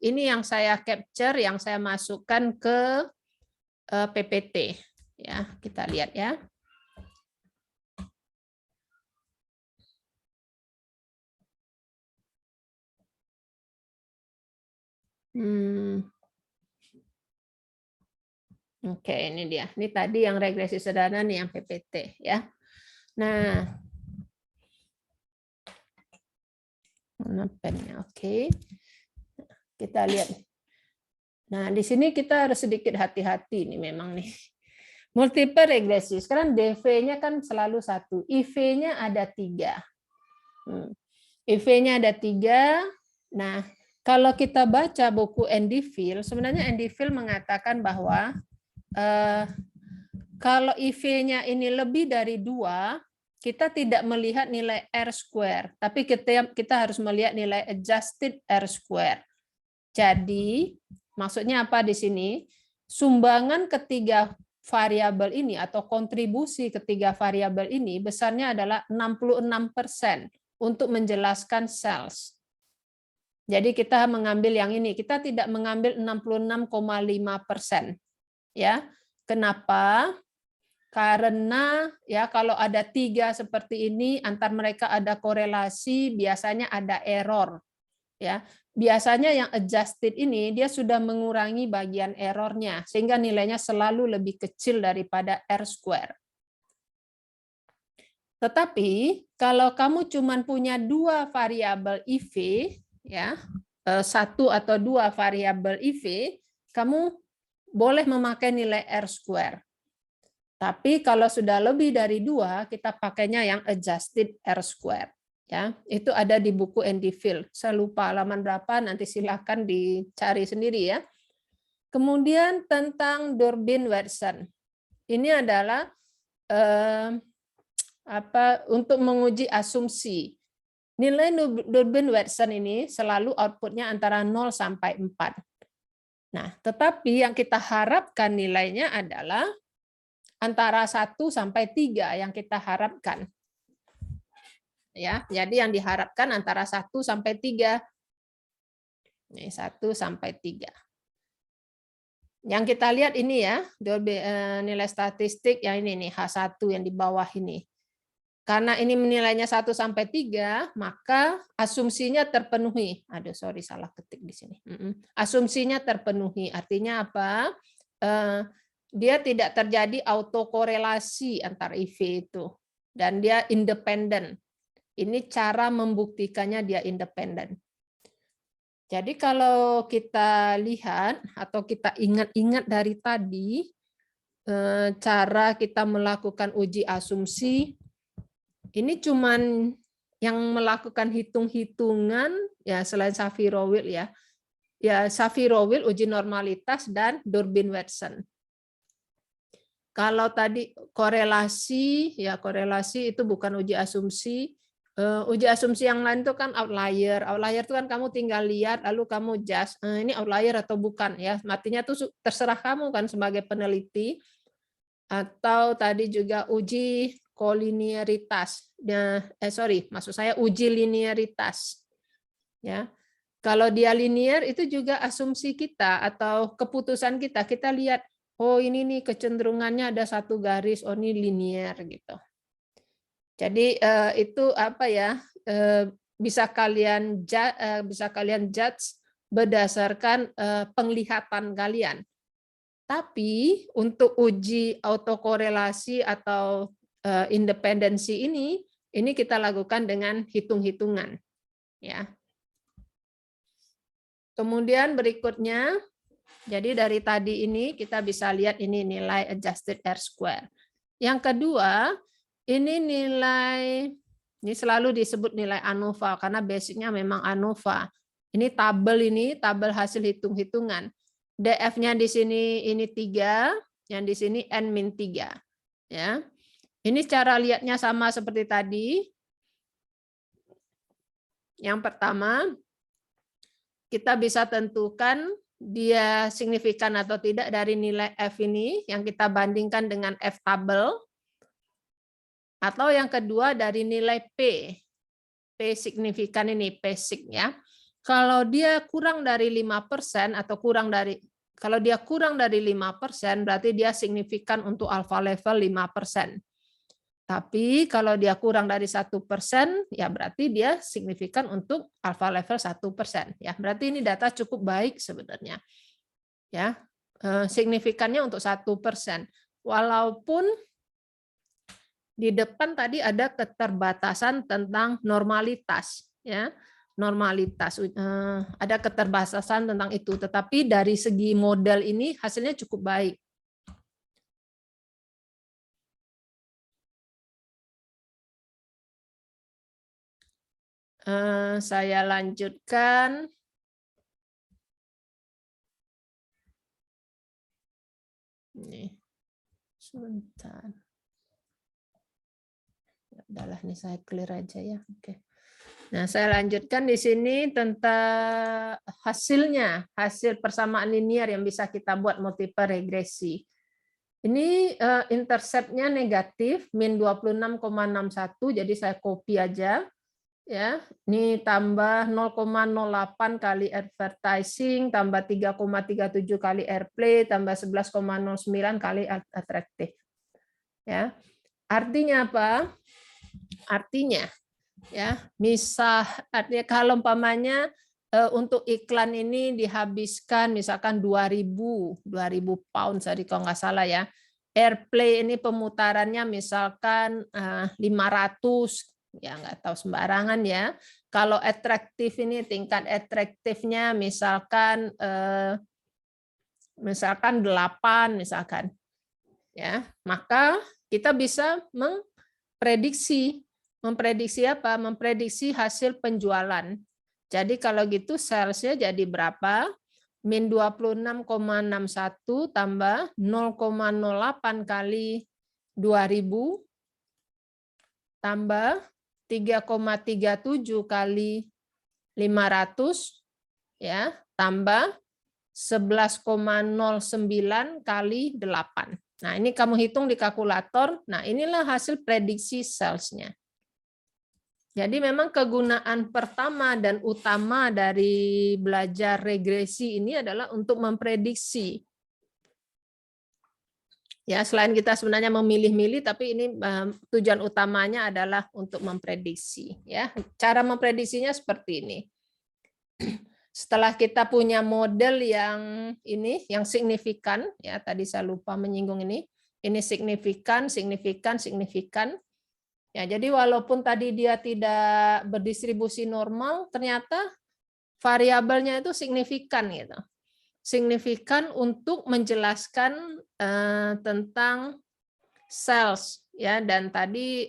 yang saya capture, yang saya masukkan ke PPT. Ya, kita lihat ya. Oke, ini dia. Ini tadi yang regresi sederhana nih yang PPT ya. Nah, mana pennya? Oke. Kita lihat. Nah, di sini kita harus sedikit hati-hati nih memang nih. Multiple regresi. Sekarang DV-nya kan selalu 1. IV-nya ada 3. IV-nya ada 3. Nah, kalau kita baca buku Andy Field, sebenarnya Andy Field mengatakan bahwa kalau IV-nya ini lebih dari 2, kita tidak melihat nilai R-square, tapi kita harus melihat nilai adjusted R-square. Jadi, maksudnya apa di sini? Sumbangan ketiga variabel ini atau kontribusi ketiga variabel ini besarnya adalah 66% untuk menjelaskan cells. Jadi kita mengambil yang ini, kita tidak mengambil 66,5%. Ya, kenapa? Karena ya kalau ada 3 seperti ini, antar mereka ada korelasi, biasanya ada error. Ya, biasanya yang adjusted ini dia sudah mengurangi bagian errornya sehingga nilainya selalu lebih kecil daripada R-square. Tetapi kalau kamu cuma punya 2 variabel IV, ya, 1 atau 2 variabel IV, kamu boleh memakai nilai R-square. Tapi kalau sudah lebih dari 2, kita pakainya yang adjusted R-square. Ya, itu ada di buku Andy Field. Saya lupa halaman berapa, nanti silakan dicari sendiri ya. Kemudian tentang Durbin-Watson. Ini adalah untuk menguji asumsi. Nilai Durbin-Watson ini selalu outputnya antara 0 sampai 4. Nah, tetapi yang kita harapkan nilainya adalah antara 1 sampai 3 yang kita harapkan. Ya, jadi yang diharapkan antara 1 sampai 3. Ini 1 sampai 3. Yang kita lihat ini ya, nilai statistik yang ini nih, H1 yang di bawah ini. Karena ini nilainya 1 sampai 3, maka asumsinya terpenuhi. Aduh, sorry salah ketik di sini. Asumsinya terpenuhi. Artinya apa? Dia tidak terjadi autokorelasi antar IV itu. Dan dia independen. Ini cara membuktikannya dia independen. Jadi kalau kita lihat atau kita ingat-ingat dari tadi, cara kita melakukan uji asumsi, ini cuman yang melakukan hitung-hitungan ya selain Shapiro-Wilk ya Shapiro-Wilk uji normalitas dan Durbin-Watson. Kalau tadi korelasi itu bukan uji asumsi. Uji asumsi yang lain itu kan outlier. Outlier itu kan kamu tinggal lihat lalu kamu just ini outlier atau bukan ya. Artinya tuh terserah kamu kan sebagai peneliti. Atau tadi juga uji kolinearitas. Maksud saya uji linearitas. Ya. Kalau dia linear itu juga asumsi kita atau keputusan kita. Kita lihat, oh ini nih kecenderungannya ada satu garis, oh ini linear gitu. Jadi itu apa ya? Bisa kalian judge berdasarkan penglihatan kalian. Tapi untuk uji autokorelasi atau independensi ini kita lakukan dengan hitung-hitungan, ya. Kemudian berikutnya, jadi dari tadi ini kita bisa lihat ini nilai adjusted R-square. Yang kedua, ini selalu disebut nilai ANOVA karena basicnya memang ANOVA. Ini tabel hasil hitung-hitungan. DF-nya di sini ini 3, yang di sini N-3. Ya. Ini cara lihatnya sama seperti tadi. Yang pertama, kita bisa tentukan dia signifikan atau tidak dari nilai F ini yang kita bandingkan dengan F tabel. Atau yang kedua dari nilai P. P signifikan ini, P sig ya. Kalau dia kurang dari 5% atau kalau dia kurang dari 5%, berarti dia signifikan untuk alpha level 5%. Tapi kalau dia kurang dari 1%, ya berarti dia signifikan untuk alpha level 1%. Ya, berarti ini data cukup baik sebenarnya. Ya, signifikannya untuk 1%. Walaupun di depan tadi ada keterbatasan tentang normalitas. Ya, normalitas ada keterbatasan tentang itu. Tetapi dari segi model ini hasilnya cukup baik. Saya lanjutkan. Nih, sebentar. Ya udahlah, nih saya clear aja ya. Oke. Nah, saya lanjutkan di sini tentang hasilnya, hasil persamaan linear yang bisa kita buat multiple regresi. Ini intercept-nya negatif, min 26,61, jadi saya copy aja. Ya, ini tambah 0,08 kali advertising, tambah 3,37 kali airplay, tambah 11,09 kali attractive. Ya. Artinya apa? Artinya ya, artinya kalau umpamanya untuk iklan ini dihabiskan misalkan 2.000 pound tadi kalau nggak salah ya. Airplay ini pemutarannya misalkan 500, ya nggak tahu sembarangan ya. Kalau atraktif ini tingkat atraktifnya misalkan 8 misalkan. Ya, maka kita bisa memprediksi apa? Memprediksi hasil penjualan. Jadi kalau gitu salesnya jadi berapa? Min 26,61 tambah 0,08 kali 2.000 tambah 3,37 kali 500 ya, tambah 11,09 kali 8. Nah, ini kamu hitung di kalkulator. Nah, inilah hasil prediksi sales-nya. Jadi memang kegunaan pertama dan utama dari belajar regresi ini adalah untuk memprediksi. Ya, selain kita sebenarnya memilih-milih, tapi ini tujuan utamanya adalah untuk memprediksi. Ya, cara memprediksinya seperti ini. Setelah kita punya model yang ini, yang signifikan, ya tadi saya lupa menyinggung ini signifikan, signifikan, signifikan. Ya, jadi walaupun tadi dia tidak berdistribusi normal, ternyata variabelnya itu signifikan gitu. Signifikan untuk menjelaskan tentang cells ya, dan tadi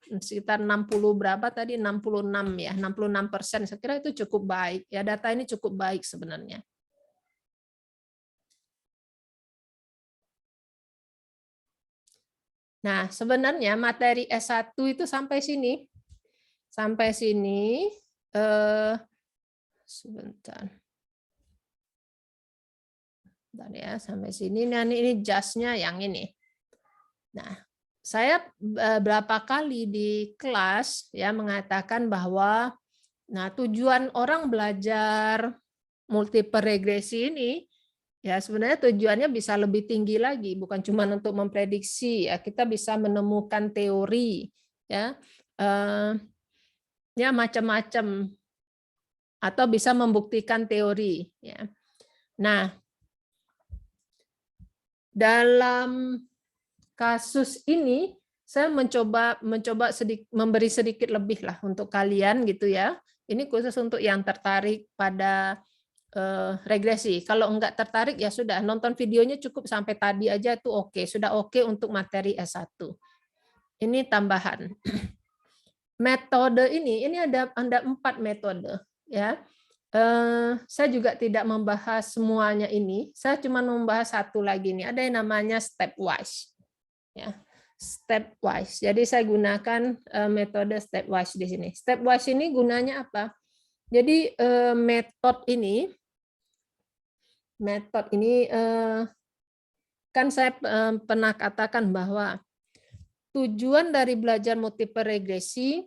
sekitar 60 berapa tadi 66 ya, 66%. Saya kira itu cukup baik ya, data ini cukup baik sebenarnya. Nah, sebenarnya materi S1 itu sampai sini. Sampai sini sebentar. Bentar ya, sampai sini. Nah, ini just-nya yang ini. Nah, saya berapa kali di kelas ya mengatakan bahwa tujuan orang belajar multiple regresi ini ya sebenarnya tujuannya bisa lebih tinggi lagi, bukan cuma untuk memprediksi ya, kita bisa menemukan teori ya. Ya macam-macam atau bisa membuktikan teori ya. Nah, dalam kasus ini saya mencoba memberi sedikit lebih lah untuk kalian gitu ya. Ini khusus untuk yang tertarik pada regresi. Kalau enggak tertarik ya sudah, nonton videonya cukup sampai tadi aja itu oke, sudah oke untuk materi S1. Ini tambahan. Metode ini ada 4 metode ya. Saya juga tidak membahas semuanya ini, saya cuma membahas satu lagi nih, ada yang namanya stepwise. Ya, stepwise. Jadi saya gunakan metode stepwise di sini. Stepwise ini gunanya apa? Jadi metode ini kan saya pernah katakan bahwa tujuan dari belajar multiple regresi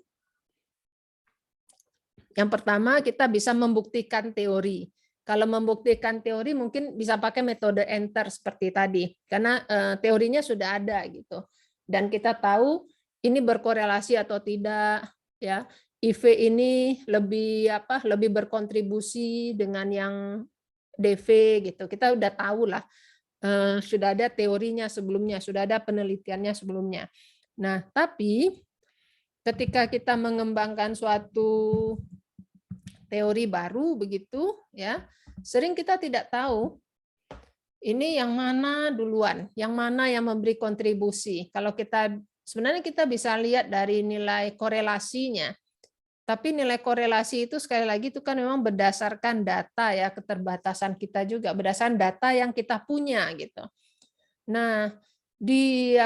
yang pertama kita bisa membuktikan teori. Kalau membuktikan teori mungkin bisa pakai metode enter seperti tadi karena teorinya sudah ada gitu. Dan kita tahu ini berkorelasi atau tidak ya. IV ini lebih berkontribusi dengan yang DV gitu. Kita udah tahu lah. Sudah ada teorinya sebelumnya, sudah ada penelitiannya sebelumnya. Nah, tapi ketika kita mengembangkan suatu teori baru begitu ya, sering kita tidak tahu ini yang mana duluan, yang mana yang memberi kontribusi. Kalau sebenarnya kita bisa lihat dari nilai korelasinya. Tapi nilai korelasi itu sekali lagi itu kan memang berdasarkan data ya, keterbatasan kita juga berdasarkan data yang kita punya gitu. Nah, di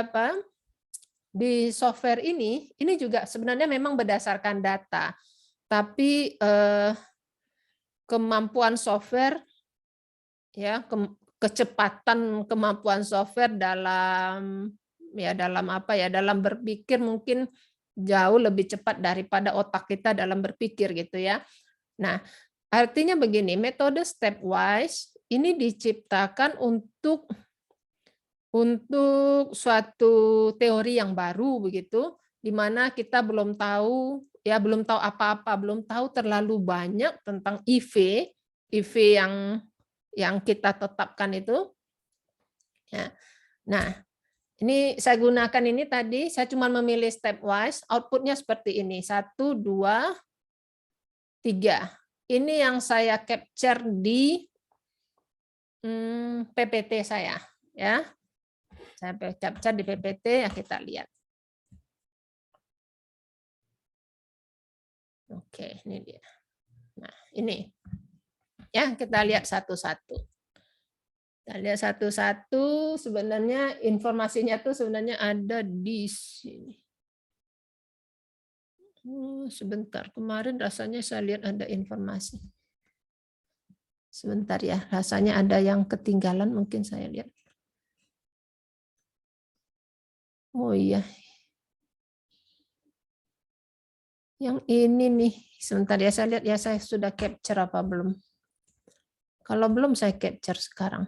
software ini juga sebenarnya memang berdasarkan data. Tapi kemampuan software ya, kecepatan kemampuan software dalam dalam berpikir mungkin jauh lebih cepat daripada otak kita dalam berpikir gitu ya. Nah, artinya begini, metode stepwise ini diciptakan untuk suatu teori yang baru begitu, di mana kita belum tahu apa-apa, belum tahu terlalu banyak tentang IV yang kita tetapkan itu. Ya. Nah, ini saya gunakan ini tadi, saya cuma memilih stepwise, outputnya seperti ini, 1, 2, 3. Ini yang saya capture di PPT saya. Ya. Saya capture di PPT, ya kita lihat. Oke, ini dia. Nah, ini. Ya, kita lihat satu-satu. Kita lihat satu-satu, sebenarnya informasinya tuh sebenarnya ada di sini. Sebentar, kemarin rasanya saya lihat ada informasi. Sebentar ya, rasanya ada yang ketinggalan, mungkin saya lihat. Oh iya. Yang ini nih, sebentar ya, saya lihat ya saya sudah capture apa belum. Kalau belum saya capture sekarang.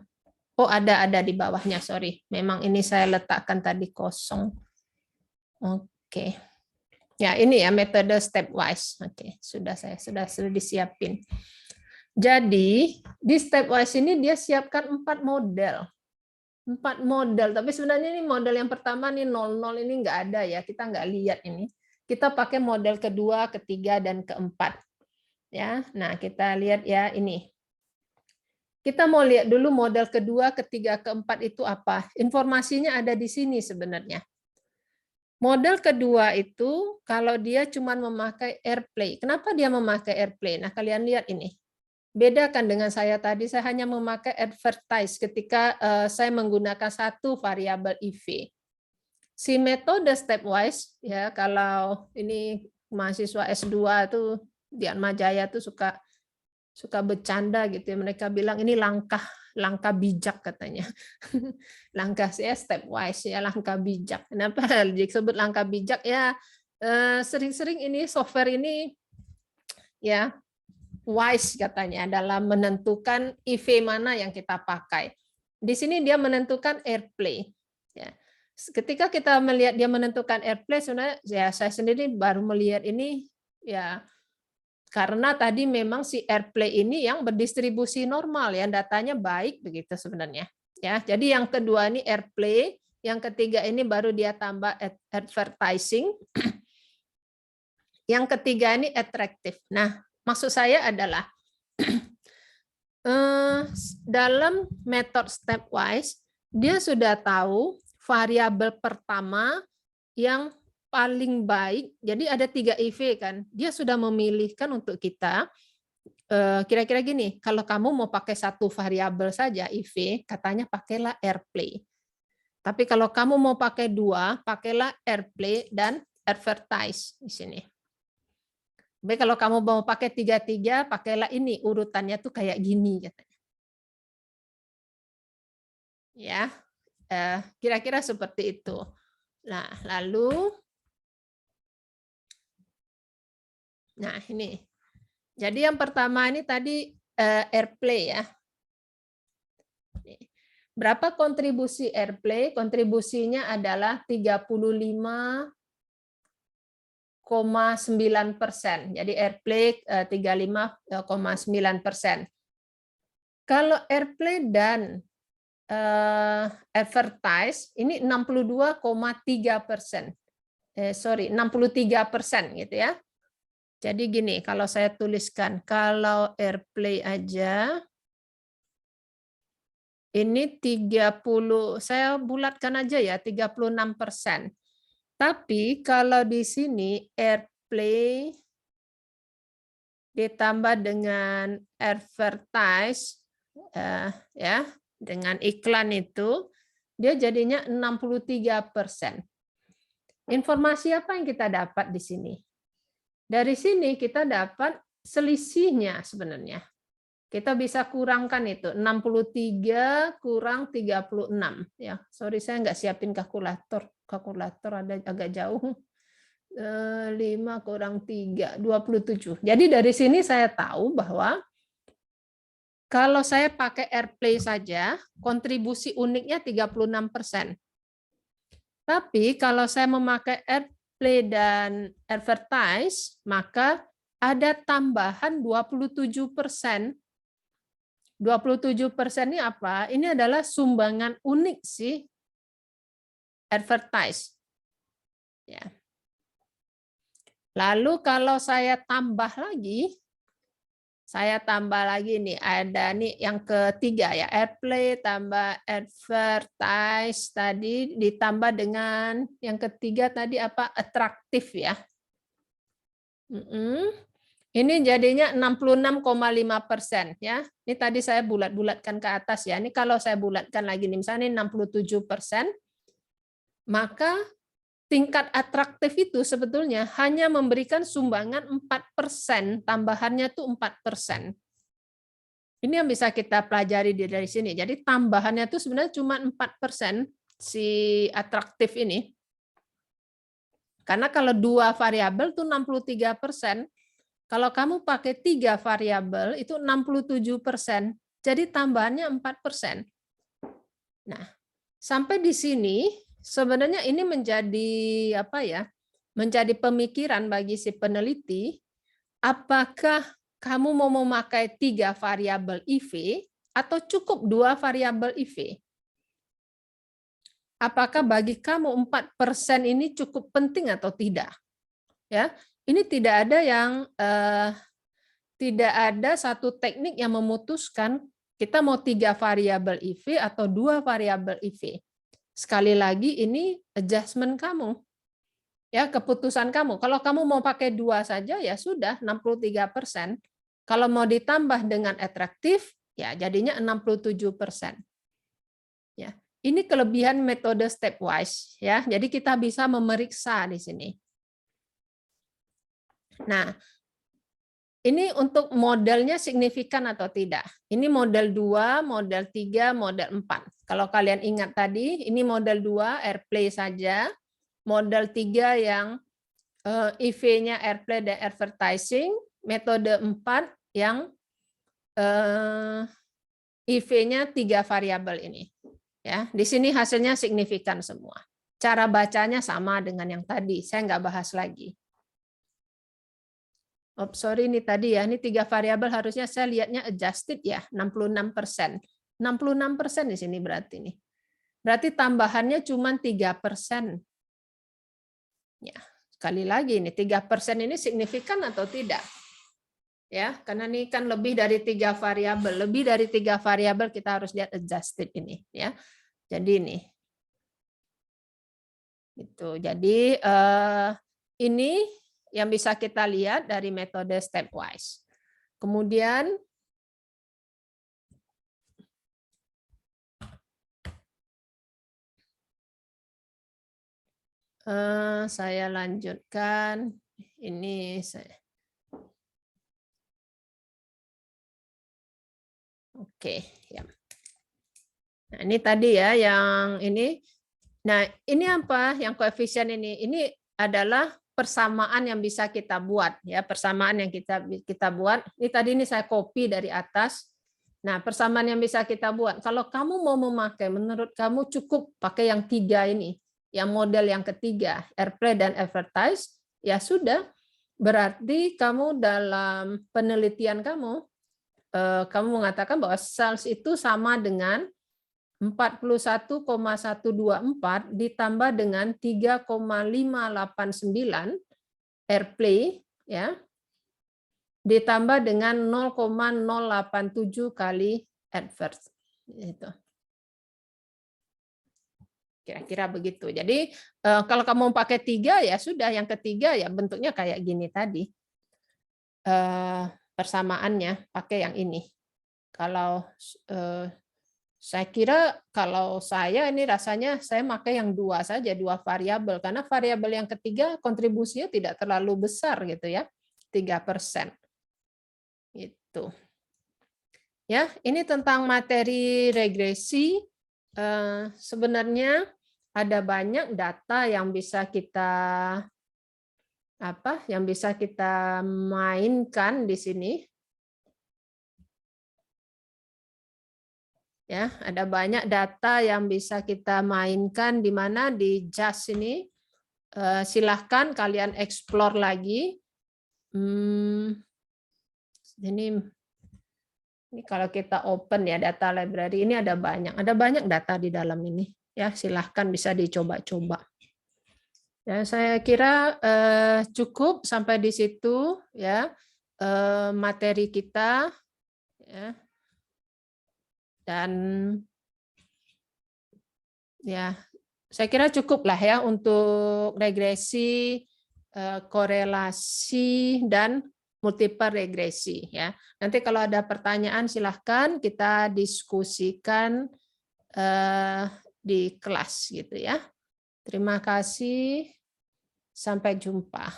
Oh, ada di bawahnya, sorry. Memang ini saya letakkan tadi kosong. Oke. Ya, ini ya metode stepwise. Oke, sudah disiapin. Jadi, di stepwise ini dia siapkan 4 model. 4 model, tapi sebenarnya ini model yang pertama nih 00 ini nggak ada ya, kita nggak lihat ini. Kita pakai model kedua, ketiga, dan keempat. Ya, nah kita lihat ya ini. Kita mau lihat dulu model kedua, ketiga, keempat itu apa. Informasinya ada di sini sebenarnya. Model kedua itu kalau dia cuma memakai AirPlay. Kenapa dia memakai AirPlay? Nah, kalian lihat ini. Bedakan dengan saya tadi, saya hanya memakai advertise ketika saya menggunakan satu variabel IV. Si metode stepwise, ya kalau ini mahasiswa S2 itu di Atmajaya tuh suka bercanda gitu ya. Mereka bilang ini langkah bijak katanya. Langkah saya stepwise ya, langkah bijak. Kenapa disebut langkah bijak ya? Sering-sering ini software ini ya wise katanya dalam menentukan IV mana yang kita pakai. Di sini dia menentukan AirPlay. Ya. Ketika kita melihat dia menentukan AirPlay, sebenarnya ya saya sendiri baru melihat ini ya karena tadi memang si AirPlay ini yang berdistribusi normal ya, datanya baik begitu sebenarnya. Ya, jadi yang kedua ini AirPlay, yang ketiga ini baru dia tambah advertising. Yang ketiga ini attractive. Nah, maksud saya adalah dalam metode stepwise dia sudah tahu variabel pertama yang paling baik. Jadi ada 3 IV kan. Dia sudah memilihkan untuk kita kira-kira gini, kalau kamu mau pakai satu variabel saja IV, katanya pakailah AirPlay. Tapi kalau kamu mau pakai 2, pakailah AirPlay dan advertise di sini. Tapi kalau kamu mau pakai 3-3, pakailah ini urutannya tuh kayak gini katanya. Ya, kira-kira seperti itu. Nah, lalu, nah ini. Jadi yang pertama ini tadi AirPlay ya. Berapa kontribusi AirPlay? Kontribusinya adalah 35,9%. Jadi AirPlay 35,9%. Kalau AirPlay dan advertise ini 62,3%. 63% gitu ya. Jadi gini, kalau saya tuliskan, kalau AirPlay aja ini 30, saya bulatkan aja ya, 36%. Tapi kalau di sini AirPlay ditambah dengan advertise ya, dengan iklan itu dia jadinya 63%. Informasi apa yang kita dapat di sini? Dari sini kita dapat selisihnya sebenarnya. Kita bisa kurangkan itu 63 kurang 36 ya. Sorry saya nggak siapin kalkulator. Kalkulator ada agak jauh. 5 kurang 3 27. Jadi dari sini saya tahu bahwa kalau saya pakai AirPlay saja, kontribusi uniknya 36%. Tapi kalau saya memakai AirPlay dan advertise, maka ada tambahan 27%. 27% ini apa? Ini adalah sumbangan unik sih advertise. Ya. Lalu kalau saya tambah lagi nih, ada nih yang ketiga ya, AirPlay tambah advertise tadi ditambah dengan yang ketiga tadi apa? Atraktif ya. Ini jadinya 66,5% ya. Ini tadi saya bulat-bulatkan ke atas ya. Ini kalau saya bulatkan lagi nih, misalnya ini 67%, maka tingkat atraktif itu sebetulnya hanya memberikan sumbangan 4%, tambahannya tuh 4%. Ini yang bisa kita pelajari dari sini. Jadi tambahannya tuh sebenarnya cuma 4% si atraktif ini. Karena kalau 2 variabel tuh 63%. Kalau kamu pakai 3 variabel itu 67%, jadi tambahannya 4%. Nah, sampai di sini sebenarnya ini menjadi apa ya? Menjadi pemikiran bagi si peneliti, apakah kamu mau memakai 3 variabel IV atau cukup 2 variabel IV? Apakah bagi kamu 4% ini cukup penting atau tidak? Ya, ini tidak ada satu teknik yang memutuskan kita mau 3 variabel IV atau 2 variabel IV. Sekali lagi ini adjustment kamu. Ya, keputusan kamu. Kalau kamu mau pakai 2 saja ya sudah 63%. Kalau mau ditambah dengan atraktif ya jadinya 67%. Ya. Ini kelebihan metode stepwise ya. Jadi kita bisa memeriksa di sini. Nah, ini untuk modelnya signifikan atau tidak. Ini model 2, model 3, model 4. Kalau kalian ingat tadi, ini model 2 airplay saja. Model 3 yang IV-nya airplay dan advertising. Metode 4 yang IV-nya 3 variabel ini. Ya, di sini hasilnya signifikan semua. Cara bacanya sama dengan yang tadi. Saya nggak bahas lagi. Oh, sorry ini tadi ya, ini 3 variabel harusnya saya lihatnya adjusted ya, 66%. 66% di sini berarti nih. Berarti tambahannya cuma 3%. Ya, sekali lagi ini 3% ini signifikan atau tidak? Ya, karena ini kan lebih dari 3 variabel. Lebih dari 3 variabel kita harus lihat adjusted ini ya. Jadi ini. Itu. Jadi ini yang bisa kita lihat dari metode stepwise. Kemudian saya lanjutkan. Ini saya. Oke, ya. Nah, ini tadi ya yang ini. Nah, ini apa? Yang koefisien ini. Ini adalah persamaan yang bisa kita buat ya, persamaan yang kita buat. Ini tadi ini saya copy dari atas. Nah, persamaan yang bisa kita buat. Kalau kamu mau memakai, menurut kamu cukup pakai yang 3 ini, yang model yang ketiga, airplay dan advertise, ya sudah. Berarti kamu dalam penelitian kamu mengatakan bahwa sales itu sama dengan 41,124 ditambah dengan 3,589 airplay ya, ditambah dengan 0,087 kali advert. Itu. Kira-kira begitu. Jadi kalau kamu pakai 3 ya sudah, yang ketiga ya bentuknya kayak gini tadi. Persamaannya pakai yang ini. Kalau saya kira kalau saya ini rasanya saya pakai yang 2 saja, 2 variabel, karena variabel yang ketiga kontribusinya tidak terlalu besar gitu ya, 3%. Itu. Ya, ini tentang materi regresi. Sebenarnya ada banyak data yang bisa kita mainkan di sini. Ya, ada banyak data yang bisa kita mainkan di mana di JAS ini. Silahkan kalian explore lagi. Ini kalau kita open ya data library ini ada banyak data di dalam ini. Ya, silahkan bisa dicoba-coba. Ya, saya kira cukup sampai di situ ya materi kita. Ya. Dan ya, saya kira cukup lah ya untuk regresi, korelasi, dan multiple regresi ya. Nanti kalau ada pertanyaan silahkan kita diskusikan di kelas gitu ya. Terima kasih, sampai jumpa.